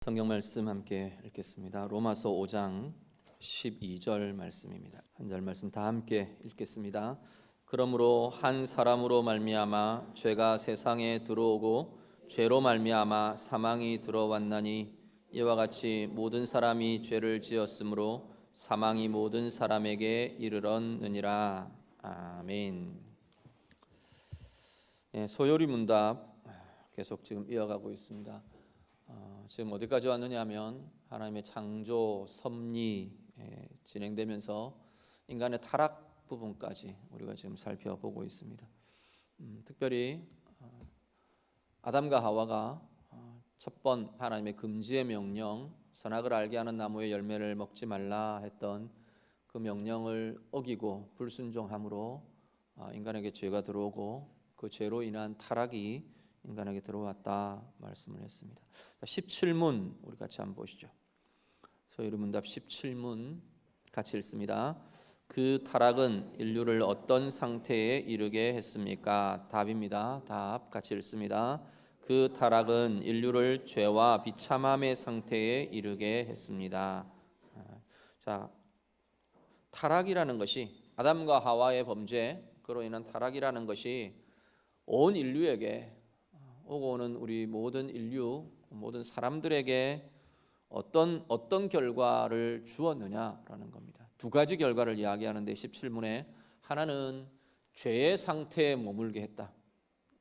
성경 말씀 함께 읽겠습니다. 로마서 5장 12절 말씀입니다. 한 절 말씀 다 함께 읽겠습니다. 그러므로 한 사람으로 말미암아 죄가 세상에 들어오고 죄로 말미암아 사망이 들어왔나니 이와 같이 모든 사람이 죄를 지었으므로 사망이 모든 사람에게 이르렀느니라. 아멘. 소요리 문답 계속 지금 이어가고 있습니다. 지금 어디까지 왔느냐 하면 하나님의 창조 섭리 진행되면서 인간의 타락 부분까지 우리가 지금 살펴보고 있습니다. 특별히 아담과 하와가 첫 번 하나님의 금지의 명령, 선악을 알게 하는 나무의 열매를 먹지 말라 했던 그 명령을 어기고 불순종함으로 인간에게 죄가 들어오고 그 죄로 인한 타락이 인간에게 들어왔다 말씀을 했습니다. 17문 우리 같이 한번 보시죠. 소요리 문답 17문 같이 읽습니다. 그 타락은 인류를 어떤 상태에 이르게 했습니까? 답입니다. 답 같이 읽습니다. 그 타락은 인류를 죄와 비참함의 상태에 이르게 했습니다. 자, 타락이라는 것이 아담과 하와의 범죄, 그로 인한 타락이라는 것이 온 인류에게 오고 오는 우리 모든 인류, 모든 사람들에게 어떤 결과를 주었느냐라는 겁니다. 두 가지 결과를 이야기하는데 17문에 하나는 죄의 상태에 머물게 했다.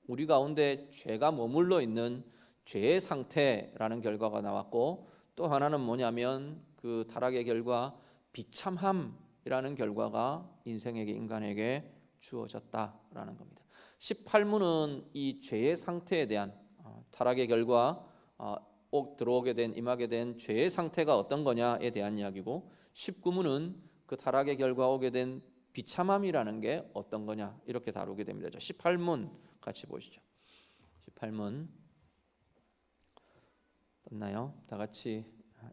우리 가운데 죄가 머물러 있는 죄의 상태라는 결과가 나왔고, 또 하나는 뭐냐면 그 타락의 결과 비참함이라는 결과가 인간에게 주어졌다라는 겁니다. 18문은 이 죄의 상태에 대한 타락의 결과 들어오게 된 임하게 된 죄의 상태가 어떤 거냐에 대한 이야기고, 19문은 그 타락의 결과 오게 된 비참함이라는 게 어떤 거냐 이렇게 다루게 됩니다. 18문 같이 보시죠. 18문 떴나요? 다 같이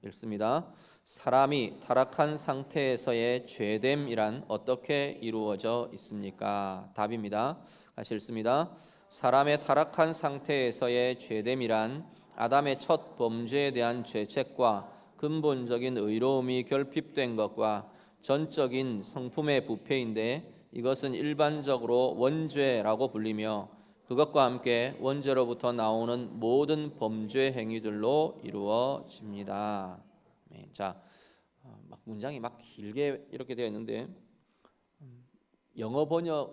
읽습니다. 사람이 타락한 상태에서의 죄됨이란 어떻게 이루어져 있습니까? 답입니다. 다시 읽습니다. 사람의 타락한 상태에서의 죄됨이란 아담의 첫 범죄에 대한 죄책과 근본적인 의로움이 결핍된 것과 전적인 성품의 부패인데, 이것은 일반적으로 원죄라고 불리며 그것과 함께 원죄로부터 나오는 모든 범죄 행위들로 이루어집니다. 자, 문장이 막 길게 이렇게 되어 있는데, 영어나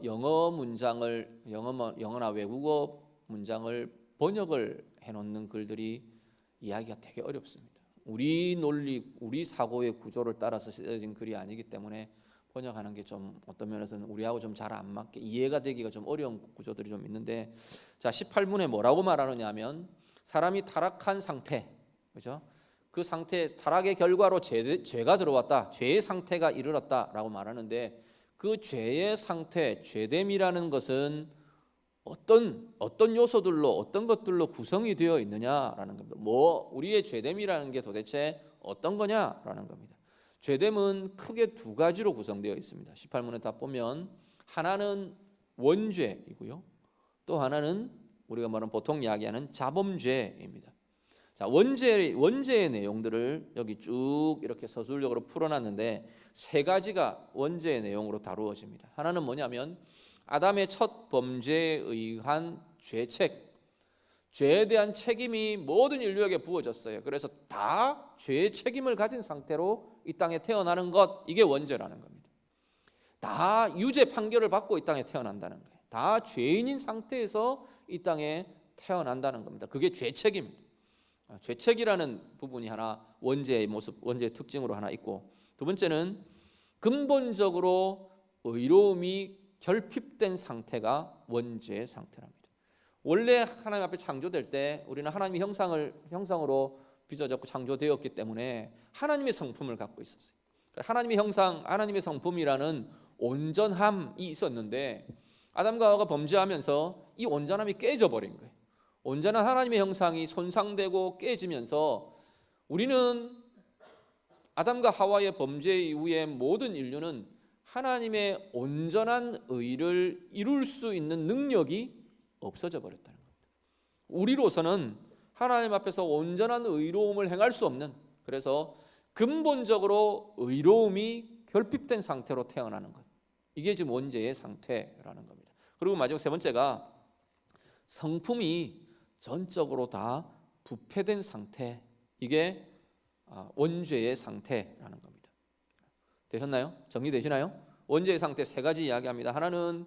외국어 문장을 번역을 해놓는 글들이 이야기가 되게 어렵습니다. 우리 논리, 우리 사고의 구조를 따라서 쓰여진 글이 아니기 때문에 번역하는 게 좀 어떤 면에서는 우리하고 좀 잘 안 맞게 이해가 되기가 좀 어려운 구조들이 좀 있는데, 자 18문에 뭐라고 말하느냐면 사람이 타락한 상태, 그죠? 그 상태, 타락의 결과로 죄가 들어왔다, 죄의 상태가 이르렀다라고 말하는데, 그 죄의 상태, 죄됨이라는 것은 어떤 요소들로, 어떤 것들로 구성이 되어 있느냐라는 겁니다. 우리의 죄됨이라는 게 도대체 어떤 거냐라는 겁니다. 죄됨은 크게 두 가지로 구성되어 있습니다. 18문에 다 보면 하나는 원죄이고요, 또 하나는 우리가 말하는 보통 이야기하는 자범죄입니다. 자, 원죄의 내용들을 여기 쭉 이렇게 서술적으로 풀어놨는데 세 가지가 원죄의 내용으로 다루어집니다. 하나는 뭐냐면 아담의 첫 범죄에 의한 죄책, 죄에 대한 책임이 모든 인류에게 부어졌어요. 그래서 다 죄의 책임을 가진 상태로 이 땅에 태어나는 것, 이게 원죄라는 겁니다. 다 유죄 판결을 받고 이 땅에 태어난다는 거예요. 다 죄인인 상태에서 이 땅에 태어난다는 겁니다. 그게 죄책입니다. 죄책이라는 부분이 하나 원죄의 모습, 원죄의 특징으로 하나 있고, 두 번째는 근본적으로 의로움이 결핍된 상태가 원죄의 상태랍니다. 원래 하나님 앞에 창조될 때 우리는 하나님의 형상으로 빚어졌고 창조되었기 때문에 하나님의 성품을 갖고 있었어요. 하나님의 형상, 하나님의 성품이라는 온전함이 있었는데 아담과 하와가 범죄하면서 이 온전함이 깨져버린 거예요. 온전한 하나님의 형상이 손상되고 깨지면서 우리는 아담과 하와의 범죄 이후에 모든 인류는 하나님의 온전한 의를 이룰 수 있는 능력이 없어져 버렸다는 겁니다. 우리로서는 하나님 앞에서 온전한 의로움을 행할 수 없는, 그래서 근본적으로 의로움이 결핍된 상태로 태어나는 것, 이게 지금 원죄의 상태라는 겁니다. 그리고 마지막 세 번째가 성품이 전적으로 다 부패된 상태, 이게 원죄의 상태라는 겁니다. 되셨나요? 정리되시나요? 원죄의 상태 세 가지 이야기합니다. 하나는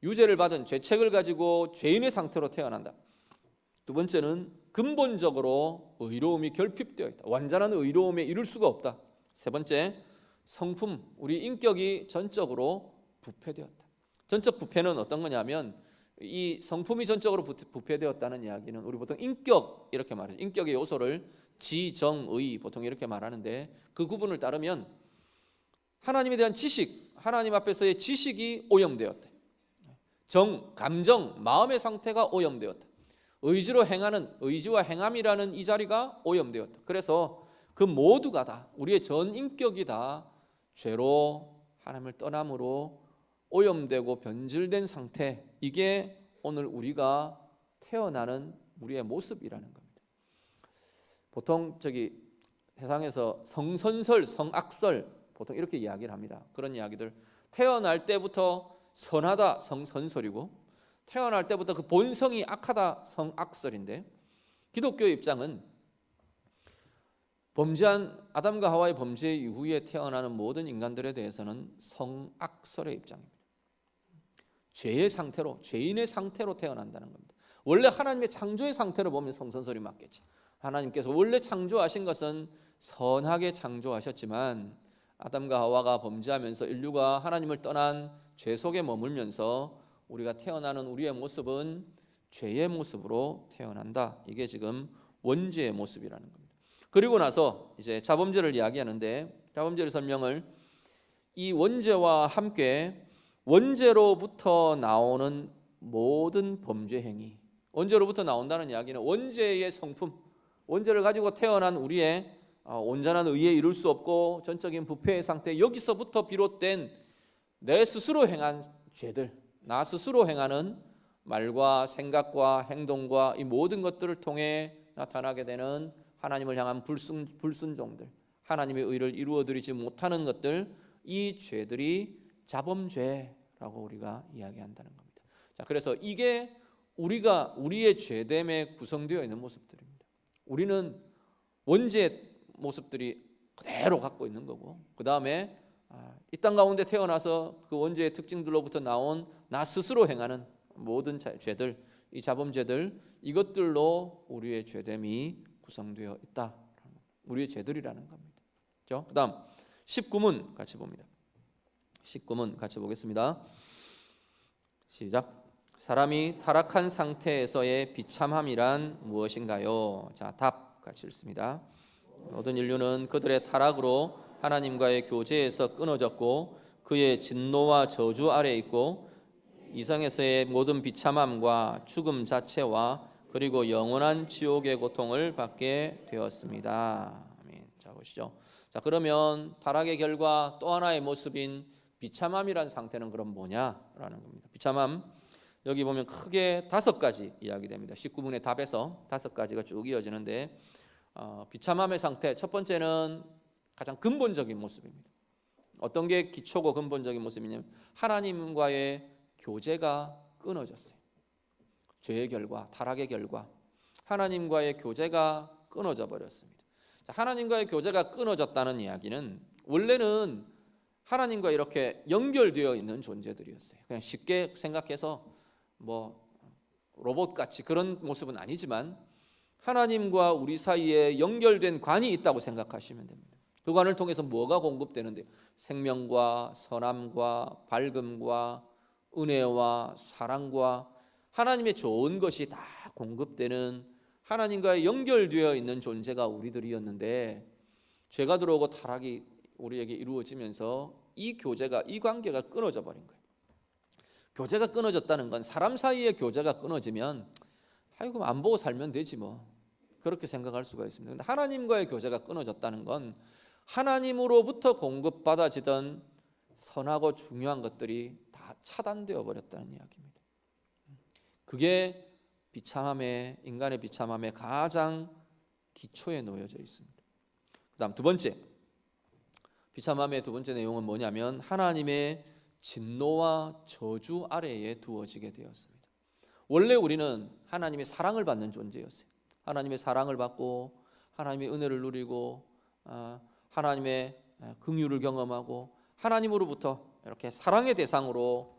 유죄를 받은 죄책을 가지고 죄인의 상태로 태어난다. 두 번째는 근본적으로 의로움이 결핍되어 있다. 완전한 의로움에 이룰 수가 없다. 세 번째, 성품, 우리 인격이 전적으로 부패되었다. 전적 부패는 어떤 거냐면, 이 성품이 전적으로 부패되었다는 이야기는 우리 보통 인격 이렇게 말해요. 인격의 요소를 지, 정, 의 보통 이렇게 말하는데, 그 구분을 따르면 하나님에 대한 지식, 하나님 앞에서의 지식이 오염되었다. 정, 감정, 마음의 상태가 오염되었다. 의지로 행하는, 의지와 행함이라는 이 자리가 오염되었다. 그래서 그 모두가 다, 우리의 전 인격이 다 죄로, 하나님을 떠남으로 오염되고 변질된 상태, 이게 오늘 우리가 태어나는 우리의 모습이라는 겁니다. 보통 세상에서 성선설, 성악설 보통 이렇게 이야기를 합니다. 그런 이야기들, 태어날 때부터 선하다, 성선설이고 태어날 때부터 그 본성이 악하다, 성악설인데, 기독교의 입장은 범죄한 아담과 하와의 범죄 이후에 태어나는 모든 인간들에 대해서는 성악설의 입장입니다. 죄의 상태로, 죄인의 상태로 태어난다는 겁니다. 원래 하나님의 창조의 상태로 보면 성선설이 맞겠죠. 하나님께서 원래 창조하신 것은 선하게 창조하셨지만 아담과 하와가 범죄하면서 인류가 하나님을 떠난 죄 속에 머물면서 우리가 태어나는 우리의 모습은 죄의 모습으로 태어난다. 이게 지금 원죄의 모습이라는 겁니다. 그리고 나서 이제 자범죄를 이야기하는데, 자범죄의 설명을, 이 원죄와 함께 원죄로부터 나오는 모든 범죄 행위, 원죄로부터 나온다는 이야기는 원죄의 성품, 원죄를 가지고 태어난 우리의 온전한 의에 이룰 수 없고 전적인 부패의 상태, 여기서부터 비롯된 내 스스로 행한 죄들, 나 스스로 행하는 말과 생각과 행동과 이 모든 것들을 통해 나타나게 되는 하나님을 향한 불순종들, 하나님의 의를 이루어드리지 못하는 것들, 이 죄들이 자범죄라고 우리가 이야기한다는 겁니다. 자, 그래서 이게 우리의 죄됨에 구성되어 있는 모습들입니다. 우리는 원죄의 모습들이 그대로 갖고 있는 거고, 그 다음에 이 땅 가운데 태어나서 그 원죄의 특징들로부터 나온 나 스스로 행하는 모든 죄들, 이 자범죄들, 이것들로 우리의 죄됨이 구성되어 있다. 우리의 죄들이라는 겁니다. 그렇죠? 그 다음 19문 같이 봅니다. 19문 같이 보겠습니다. 시작. 사람이 타락한 상태에서의 비참함이란 무엇인가요? 자, 답 같이 읽습니다. 모든 인류는 그들의 타락으로 하나님과의 교제에서 끊어졌고 그의 진노와 저주 아래 있고 이성에서의 모든 비참함과 죽음 자체와 그리고 영원한 지옥의 고통을 받게 되었습니다. 아멘. 자, 보시죠. 자, 그러면 타락의 결과 또 하나의 모습인 비참함이란 상태는 그럼 뭐냐라는 겁니다. 비참함, 여기 보면 크게 5가지 이야기됩니다. 19분의 답에서 5가지가 쭉 이어지는데, 비참함의 상태, 첫 번째는 가장 근본적인 모습입니다. 어떤 게 기초고 근본적인 모습이냐면 하나님과의 교제가 끊어졌어요. 죄의 결과, 타락의 결과, 하나님과의 교제가 끊어져 버렸습니다. 하나님과의 교제가 끊어졌다는 이야기는 원래는 하나님과 이렇게 연결되어 있는 존재들이었어요. 그냥 쉽게 생각해서 뭐 로봇같이 그런 모습은 아니지만 하나님과 우리 사이에 연결된 관이 있다고 생각하시면 됩니다. 그 관을 통해서 뭐가 공급되는데, 생명과 선함과 밝음과 은혜와 사랑과 하나님의 좋은 것이 다 공급되는 하나님과 연결되어 있는 존재가 우리들이었는데, 죄가 들어오고 타락이 우리에게 이루어지면서 이 교제가, 이 관계가 끊어져 버린 거예요. 교제가 끊어졌다는 건, 사람 사이의 교제가 끊어지면 아이고 안 보고 살면 되지 뭐, 그렇게 생각할 수가 있습니다. 근데 하나님과의 교제가 끊어졌다는 건 하나님으로부터 공급받아지던 선하고 중요한 것들이 다 차단되어 버렸다는 이야기입니다. 그게 인간의 비참함의 가장 기초에 놓여져 있습니다. 그다음 두 번째, 비참함의 두 번째 내용은 뭐냐면 하나님의 진노와 저주 아래에 두어지게 되었습니다. 원래 우리는 하나님의 사랑을 받는 존재였어요. 하나님의 사랑을 받고 하나님의 은혜를 누리고 하나님의 긍휼을 경험하고 하나님으로부터 이렇게 사랑의 대상으로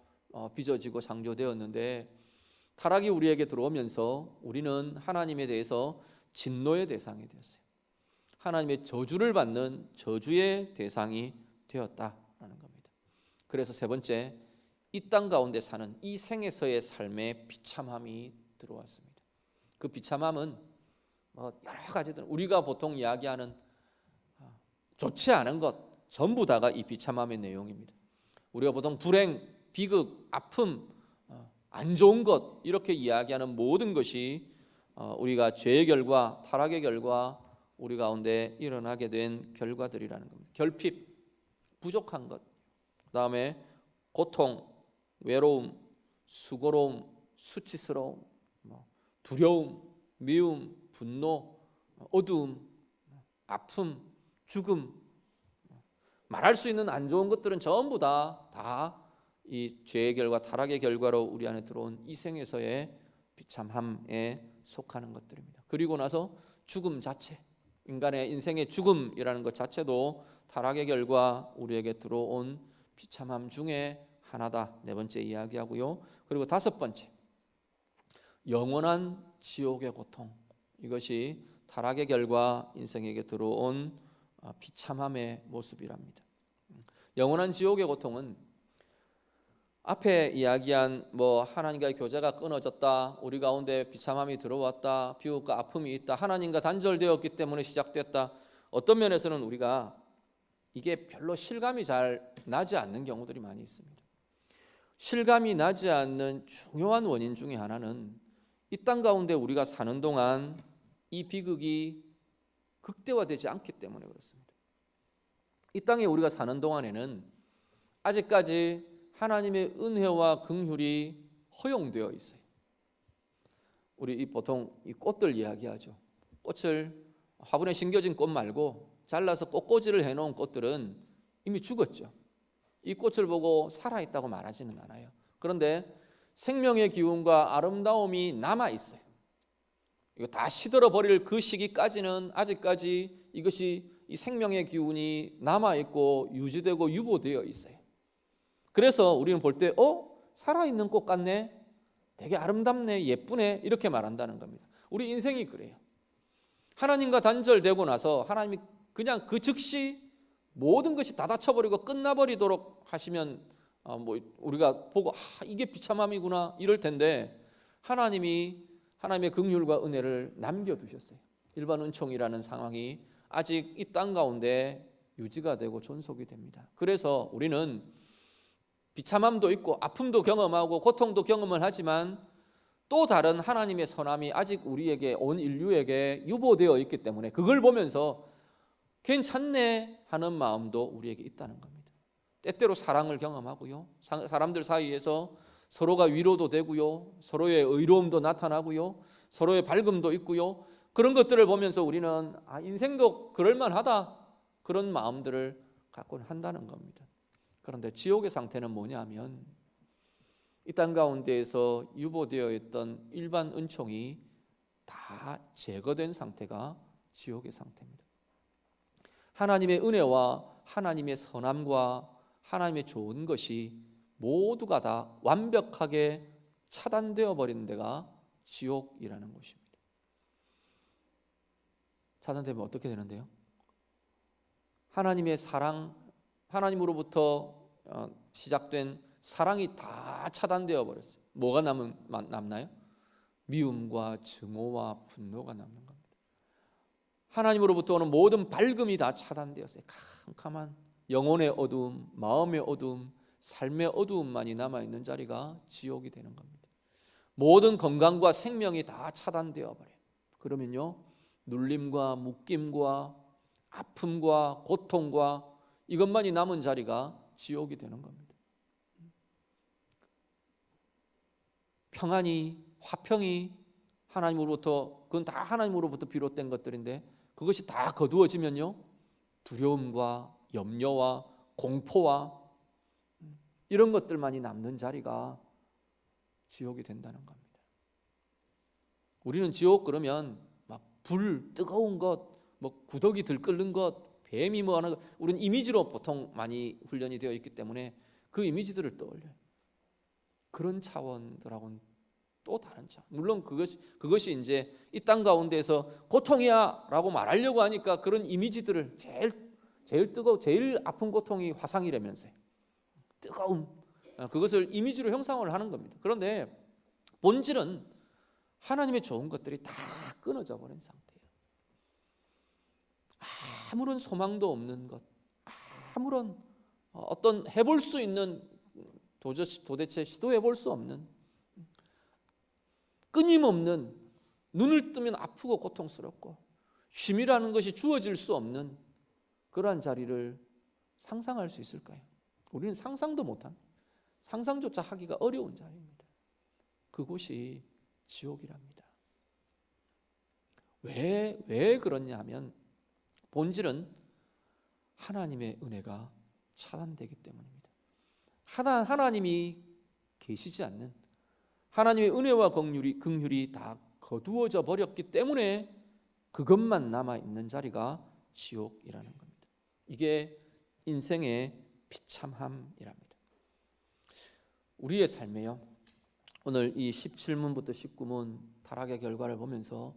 빚어지고 창조되었는데, 타락이 우리에게 들어오면서 우리는 하나님에 대해서 진노의 대상이 되었어요. 하나님의 저주를 받는 저주의 대상이 되었다라는 겁니다. 그래서 세 번째, 이 땅 가운데 사는 이 생에서의 삶에 비참함이 들어왔습니다. 그 비참함은 여러 가지들, 우리가 보통 이야기하는 좋지 않은 것 전부 다가 이 비참함의 내용입니다. 우리가 보통 불행, 비극, 아픔, 안 좋은 것 이렇게 이야기하는 모든 것이 우리가 죄의 결과, 타락의 결과, 우리 가운데 일어나게 된 결과들이라는 겁니다. 결핍, 부족한 것, 그다음에 고통, 외로움, 수고로움, 수치스러움, 두려움, 미움, 분노, 어두움, 아픔, 죽음, 말할 수 있는 안 좋은 것들은 전부 다 이 죄의 결과, 타락의 결과로 우리 안에 들어온 이 생에서의 비참함에 속하는 것들입니다. 그리고 나서 죽음 자체, 인간의 인생의 죽음이라는 것 자체도 타락의 결과 우리에게 들어온 비참함 중에 하나다. 네 번째 이야기하고요. 그리고 다섯 번째, 영원한 지옥의 고통. 이것이 타락의 결과 인생에게 들어온 비참함의 모습이랍니다. 영원한 지옥의 고통은 앞에 이야기한 하나님과의 교제가 끊어졌다, 우리 가운데 비참함이 들어왔다, 비극과 아픔이 있다, 하나님과 단절되었기 때문에 시작됐다. 어떤 면에서는 우리가 이게 별로 실감이 잘 나지 않는 경우들이 많이 있습니다. 실감이 나지 않는 중요한 원인 중에 하나는 이 땅 가운데 우리가 사는 동안 이 비극이 극대화되지 않기 때문에 그렇습니다. 이 땅에 우리가 사는 동안에는 아직까지 하나님의 은혜와 긍휼이 허용되어 있어요. 우리 보통 이 꽃들 이야기하죠. 꽃을 화분에 심겨진 꽃 말고 잘라서 꽃꽂이를 해놓은 꽃들은 이미 죽었죠. 이 꽃을 보고 살아있다고 말하지는 않아요. 그런데 생명의 기운과 아름다움이 남아 있어요. 이거 다 시들어 버릴 그 시기까지는 아직까지 이것이 이 생명의 기운이 남아 있고 유지되고 유보되어 있어요. 그래서 우리는 볼 때 살아있는 꽃 같네, 되게 아름답네, 예쁘네, 이렇게 말한다는 겁니다. 우리 인생이 그래요. 하나님과 단절되고 나서 하나님이 그냥 그 즉시 모든 것이 다 닫혀버리고 끝나버리도록 하시면 우리가 보고 이게 비참함이구나 이럴 텐데, 하나님의 긍휼과 은혜를 남겨두셨어요. 일반 은총이라는 상황이 아직 이 땅 가운데 유지가 되고 존속이 됩니다. 그래서 우리는 비참함도 있고 아픔도 경험하고 고통도 경험을 하지만 또 다른 하나님의 선함이 아직 우리에게, 온 인류에게 유보되어 있기 때문에 그걸 보면서 괜찮네 하는 마음도 우리에게 있다는 겁니다. 때때로 사랑을 경험하고요, 사람들 사이에서 서로가 위로도 되고요, 서로의 의로움도 나타나고요, 서로의 밝음도 있고요. 그런 것들을 보면서 우리는 인생도 그럴만하다, 그런 마음들을 갖고 한다는 겁니다. 그런데 지옥의 상태는 뭐냐면 이 땅 가운데에서 유보되어 있던 일반 은총이 다 제거된 상태가 지옥의 상태입니다. 하나님의 은혜와 하나님의 선함과 하나님의 좋은 것이 모두가 다 완벽하게 차단되어 버린 데가 지옥이라는 것입니다. 차단되면 어떻게 되는데요? 하나님의 사랑, 하나님으로부터 시작된 사랑이 다 차단되어 버렸어요. 뭐가 남나요? 미움과 증오와 분노가 남는 겁니다. 하나님으로부터 오는 모든 밝음이 다 차단되었어요. 캄캄한 영혼의 어두움, 마음의 어두움, 삶의 어두움만이 남아있는 자리가 지옥이 되는 겁니다. 모든 건강과 생명이 다 차단되어 버려요. 그러면요, 눌림과 묶임과 아픔과 고통과 이것만이 남은 자리가 지옥이 되는 겁니다. 평안이, 화평이 하나님으로부터, 그건 다 하나님으로부터 비롯된 것들인데 그것이 다 거두어지면요, 두려움과 염려와 공포와 이런 것들만이 남는 자리가 지옥이 된다는 겁니다. 우리는 지옥 그러면 막 불, 뜨거운 것, 뭐 구더기 들끓는 것, 뱀이 뭐 하는 것, 우리는 이미지로 보통 많이 훈련이 되어 있기 때문에 그 이미지들을 떠올려요. 그런 차원들하고는 또 다른 차원. 물론 그것이 이제 이 땅 가운데서 고통이야라고 말하려고 하니까 그런 이미지들을 제일 뜨거워, 제일 아픈 고통이 화상이라면서요. 뜨거움, 그것을 이미지로 형상을 하는 겁니다. 그런데 본질은 하나님의 좋은 것들이 다 끊어져 버린 상태예요. 아무런 소망도 없는 것, 아무런 어떤 해볼 수 있는, 도대체 시도해 볼 수 없는, 끊임없는, 눈을 뜨면 아프고 고통스럽고 쉼이라는 것이 주어질 수 없는 그러한 자리를 상상할 수 있을까요? 우리는 상상도 못합니다. 상상조차 하기가 어려운 자리입니다. 그곳이 지옥이랍니다. 왜 그러냐 하면 본질은 하나님의 은혜가 차단되기 때문입니다. 하나님이 계시지 않는, 하나님의 은혜와 긍휼이 다 거두어져 버렸기 때문에 그것만 남아있는 자리가 지옥이라는 겁니다. 이게 인생의 비참함이랍니다. 우리의 삶에요, 오늘 이 17문부터 19문 타락의 결과를 보면서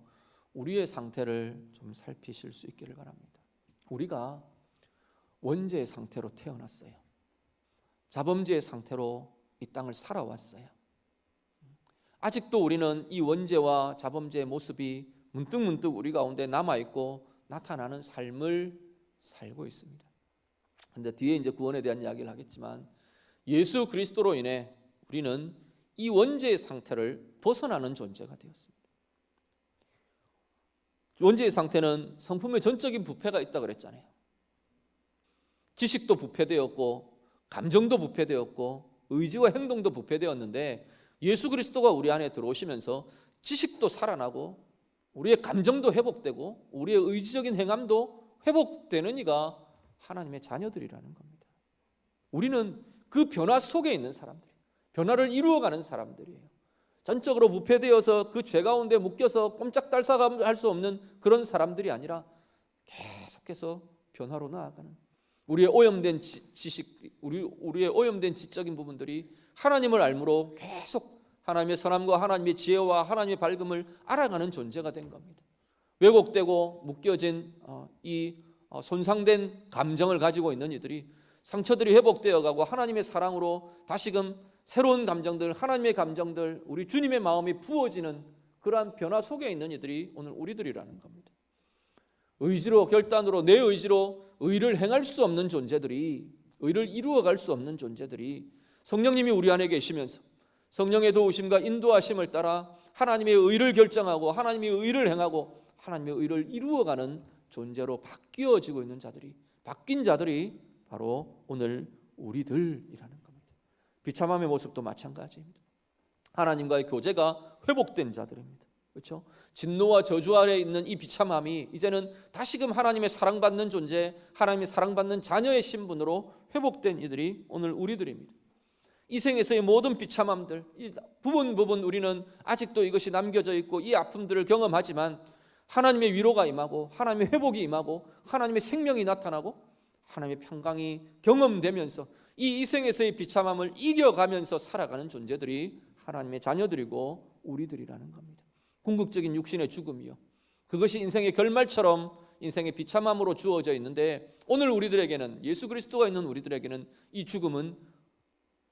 우리의 상태를 좀 살피실 수 있기를 바랍니다. 우리가 원죄의 상태로 태어났어요. 자범죄의 상태로 이 땅을 살아왔어요. 아직도 우리는 이 원죄와 자범죄의 모습이 문득문득 우리 가운데 남아있고 나타나는 삶을 살고 있습니다. 그런데 뒤에 이제 구원에 대한 이야기를 하겠지만 예수 그리스도로 인해 우리는 이 원죄의 상태를 벗어나는 존재가 되었습니다. 원죄의 상태는 성품의 전적인 부패가 있다고 그랬잖아요. 지식도 부패되었고 감정도 부패되었고 의지와 행동도 부패되었는데 예수 그리스도가 우리 안에 들어오시면서 지식도 살아나고 우리의 감정도 회복되고 우리의 의지적인 행함도 회복되는 이가 하나님의 자녀들이라는 겁니다. 우리는 그 변화 속에 있는 사람들, 변화를 이루어가는 사람들이에요. 전적으로 부패되어서 그 죄 가운데 묶여서 꼼짝달싹할 수 없는 그런 사람들이 아니라 계속해서 변화로 나아가는, 우리의 오염된 지식, 우리의 오염된 지적인 부분들이 하나님을 알므로 계속 하나님의 선함과 하나님의 지혜와 하나님의 밝음을 알아가는 존재가 된 겁니다. 왜곡되고 묶여진 이 손상된 감정을 가지고 있는 이들이 상처들이 회복되어 가고 하나님의 사랑으로 다시금 새로운 감정들, 하나님의 감정들, 우리 주님의 마음이 부어지는 그러한 변화 속에 있는 이들이 오늘 우리들이라는 겁니다. 의지로, 결단으로, 내 의지로 의를 행할 수 없는 존재들이, 의를 이루어갈 수 없는 존재들이 성령님이 우리 안에 계시면서 성령의 도우심과 인도하심을 따라 하나님의 의를 결정하고 하나님의 의를 행하고 하나님의 의를 이루어가는 존재로 바뀌어지고 있는 자들이, 바뀐 자들이 바로 오늘 우리들이라는 겁니다. 비참함의 모습도 마찬가지입니다. 하나님과의 교제가 회복된 자들입니다. 그렇죠? 진노와 저주 아래 있는 이 비참함이 이제는 다시금 하나님의 사랑받는 존재, 하나님의 사랑받는 자녀의 신분으로 회복된 이들이 오늘 우리들입니다. 이 생에서의 모든 비참함들, 이 부분 우리는 아직도 이것이 남겨져 있고 이 아픔들을 경험하지만 하나님의 위로가 임하고 하나님의 회복이 임하고 하나님의 생명이 나타나고 하나님의 평강이 경험되면서 이 생에서의 비참함을 이겨가면서 살아가는 존재들이 하나님의 자녀들이고 우리들이라는 겁니다. 궁극적인 육신의 죽음이요, 그것이 인생의 결말처럼 인생의 비참함으로 주어져 있는데 오늘 우리들에게는, 예수 그리스도가 있는 우리들에게는 이 죽음은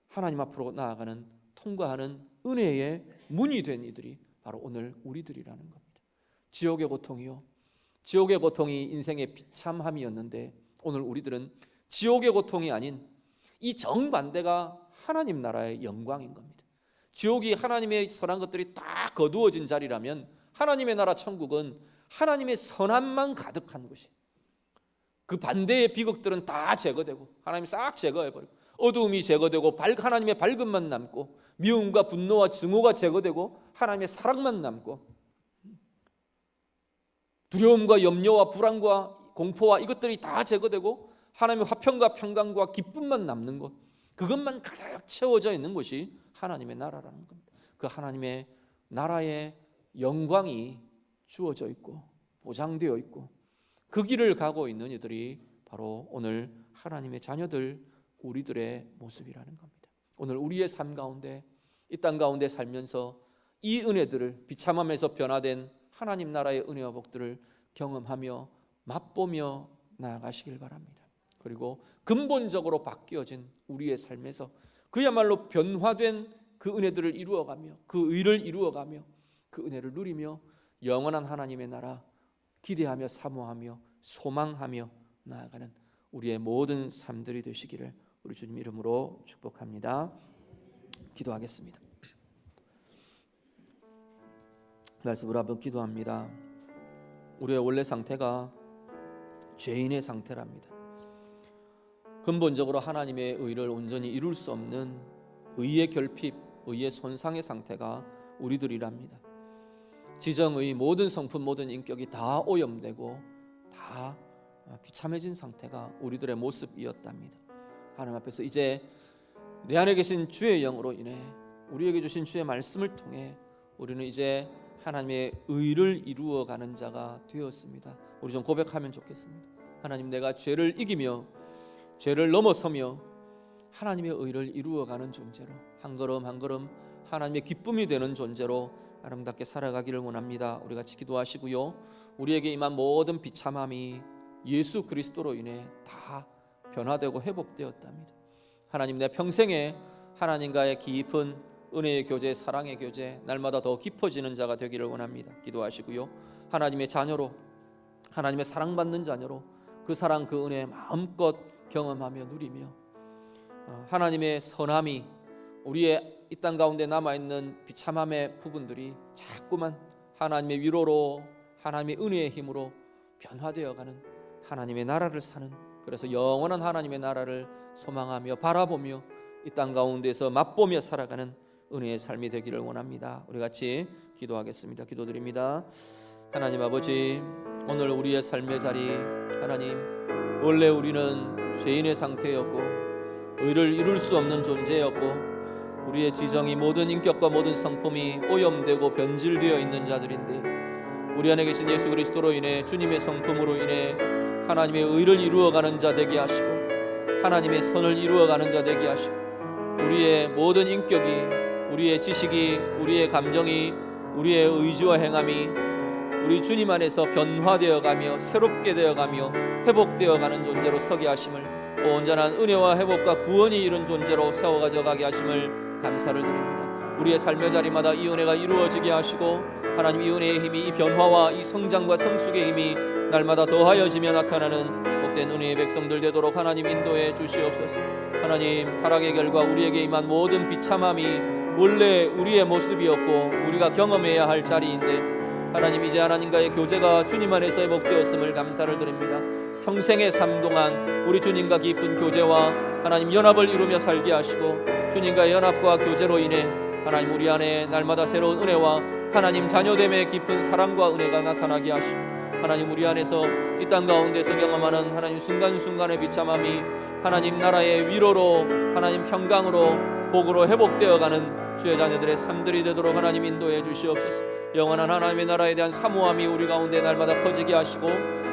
하나님 앞으로 나아가는, 통과하는 은혜의 문이 된 이들이 바로 오늘 우리들이라는 겁니다. 지옥의 고통이요, 지옥의 고통이 인생의 비참함이었는데 오늘 우리들은 지옥의 고통이 아닌 이 정반대가 하나님 나라의 영광인 겁니다. 지옥이 하나님의 선한 것들이 다 거두어진 자리라면 하나님의 나라 천국은 하나님의 선함만 가득한 곳이, 그 반대의 비극들은 다 제거되고 하나님이 싹 제거해버리고 어두움이 제거되고 하나님의 밝음만 남고 미움과 분노와 증오가 제거되고 하나님의 사랑만 남고 두려움과 염려와 불안과 공포와 이것들이 다 제거되고 하나님의 화평과 평강과 기쁨만 남는 것, 그것만 가득 채워져 있는 것이 하나님의 나라라는 겁니다. 그 하나님의 나라의 영광이 주어져 있고 보장되어 있고 그 길을 가고 있는 이들이 바로 오늘 하나님의 자녀들, 우리들의 모습이라는 겁니다. 오늘 우리의 삶 가운데, 이 땅 가운데 살면서 이 은혜들을, 비참함에서 변화된 하나님 나라의 은혜와 복들을 경험하며 맛보며 나아가시길 바랍니다. 그리고 근본적으로 바뀌어진 우리의 삶에서 그야말로 변화된 그 은혜들을 이루어가며, 그 의를 이루어가며, 그 은혜를 누리며 영원한 하나님의 나라 기대하며 사모하며 소망하며 나아가는 우리의 모든 삶들이 되시기를 우리 주님 이름으로 축복합니다. 기도하겠습니다. 말씀으로 한번 기도합니다. 우리의 원래 상태가 죄인의 상태랍니다. 근본적으로 하나님의 의를 온전히 이룰 수 없는 의의 결핍, 의의 손상의 상태가 우리들이랍니다. 지정의 모든 성품, 모든 인격이 다 오염되고 다 비참해진 상태가 우리들의 모습이었답니다. 하나님 앞에서 이제 내 안에 계신 주의 영으로 인해 우리에게 주신 주의 말씀을 통해 우리는 이제 하나님의 의를 이루어가는 자가 되었습니다. 우리 좀 고백하면 좋겠습니다. 하나님, 내가 죄를 이기며 죄를 넘어서며 하나님의 의를 이루어가는 존재로 한 걸음 한 걸음 하나님의 기쁨이 되는 존재로 아름답게 살아가기를 원합니다. 우리 같이 기도하시고요. 우리에게 임한 모든 비참함이 예수 그리스도로 인해 다 변화되고 회복되었답니다. 하나님, 내 평생에 하나님과의 깊은 은혜의 교제, 사랑의 교제 날마다 더 깊어지는 자가 되기를 원합니다. 기도하시고요. 하나님의 자녀로, 하나님의 사랑받는 자녀로 그 사랑, 그 은혜 마음껏 경험하며 누리며 하나님의 선함이 우리의 이 땅 가운데 남아있는 비참함의 부분들이 자꾸만 하나님의 위로로, 하나님의 은혜의 힘으로 변화되어가는 하나님의 나라를 사는, 그래서 영원한 하나님의 나라를 소망하며 바라보며 이 땅 가운데서 맛보며 살아가는 은혜의 삶이 되기를 원합니다. 우리 같이 기도하겠습니다. 기도드립니다. 하나님 아버지, 오늘 우리의 삶의 자리, 하나님, 원래 우리는 죄인의 상태였고 의를 이룰 수 없는 존재였고 우리의 지정이 모든 인격과 모든 성품이 오염되고 변질되어 있는 자들인데 우리 안에 계신 예수 그리스도로 인해 주님의 성품으로 인해 하나님의 의를 이루어가는 자 되게 하시고 하나님의 선을 이루어가는 자 되게 하시고 우리의 모든 인격이, 우리의 지식이, 우리의 감정이, 우리의 의지와 행함이 우리 주님 안에서 변화되어가며 새롭게 되어가며 회복되어가는 존재로 서게 하심을, 온전한 은혜와 회복과 구원이 이룬 존재로 세워가져 가게 하심을 감사를 드립니다. 우리의 삶의 자리마다 이 은혜가 이루어지게 하시고 하나님, 이 은혜의 힘이, 이 변화와 이 성장과 성숙의 힘이 날마다 더하여지며 나타나는 복된 은혜의 백성들 되도록 하나님 인도해 주시옵소서. 하나님, 타락의 결과 우리에게 임한 모든 비참함이 원래 우리의 모습이었고 우리가 경험해야 할 자리인데 하나님, 이제 하나님과의 교제가 주님 안에서 회복되었음을 감사를 드립니다. 평생의 삶 동안 우리 주님과 깊은 교제와 하나님 연합을 이루며 살게 하시고 주님과의 연합과 교제로 인해 하나님 우리 안에 날마다 새로운 은혜와 하나님 자녀됨의 깊은 사랑과 은혜가 나타나게 하시고 하나님 우리 안에서 이 땅 가운데서 경험하는 하나님 순간순간의 비참함이 하나님 나라의 위로로, 하나님 평강으로, 복으로 회복되어가는 주의 자녀들의 삶들이 되도록 하나님 인도해 주시옵소서. 영원한 하나님의 나라에 대한 사모함이 우리 가운데 날마다 커지게 하시고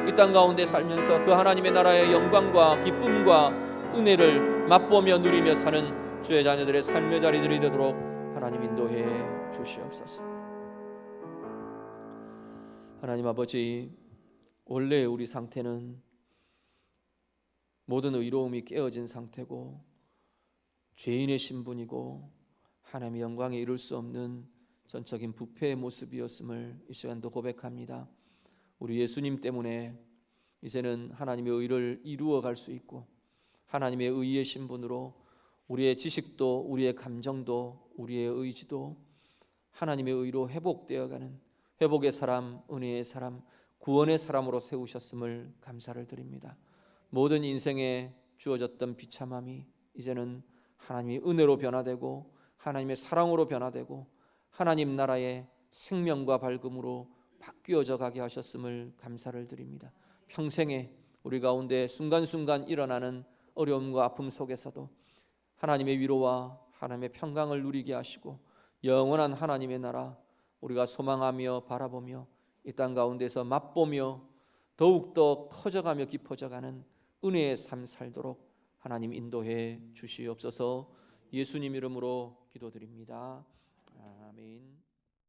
이 땅 가운데 살면서 그 하나님의 나라의 영광과 기쁨과 은혜를 맛보며 누리며 사는 주의 자녀들의 삶의 자리들이 되도록 하나님 인도해 주시옵소서. 하나님 아버지, 원래 우리 상태는 모든 의로움이 깨어진 상태고 죄인의 신분이고 하나님의 영광에 이룰 수 없는 전적인 부패의 모습이었음을 이 시간도 고백합니다. 우리 예수님 때문에 이제는 하나님의 의를 이루어갈 수 있고 하나님의 의의 신분으로 우리의 지식도, 우리의 감정도, 우리의 의지도 하나님의 의로 회복되어가는 회복의 사람, 은혜의 사람, 구원의 사람으로 세우셨음을 감사를 드립니다. 모든 인생에 주어졌던 비참함이 이제는 하나님의 은혜로 변화되고 하나님의 사랑으로 변화되고 하나님 나라의 생명과 밝음으로 바뀌어져 가게 하셨음을 감사를 드립니다. 평생에 우리 가운데 순간순간 일어나는 어려움과 아픔 속에서도 하나님의 위로와 하나님의 평강을 누리게 하시고 영원한 하나님의 나라 우리가 소망하며 바라보며 이 땅 가운데서 맛보며 더욱더 커져가며 깊어져가는 은혜의 삶 살도록 하나님 인도해 주시옵소서. 예수님 이름으로 기도드립니다. 아멘.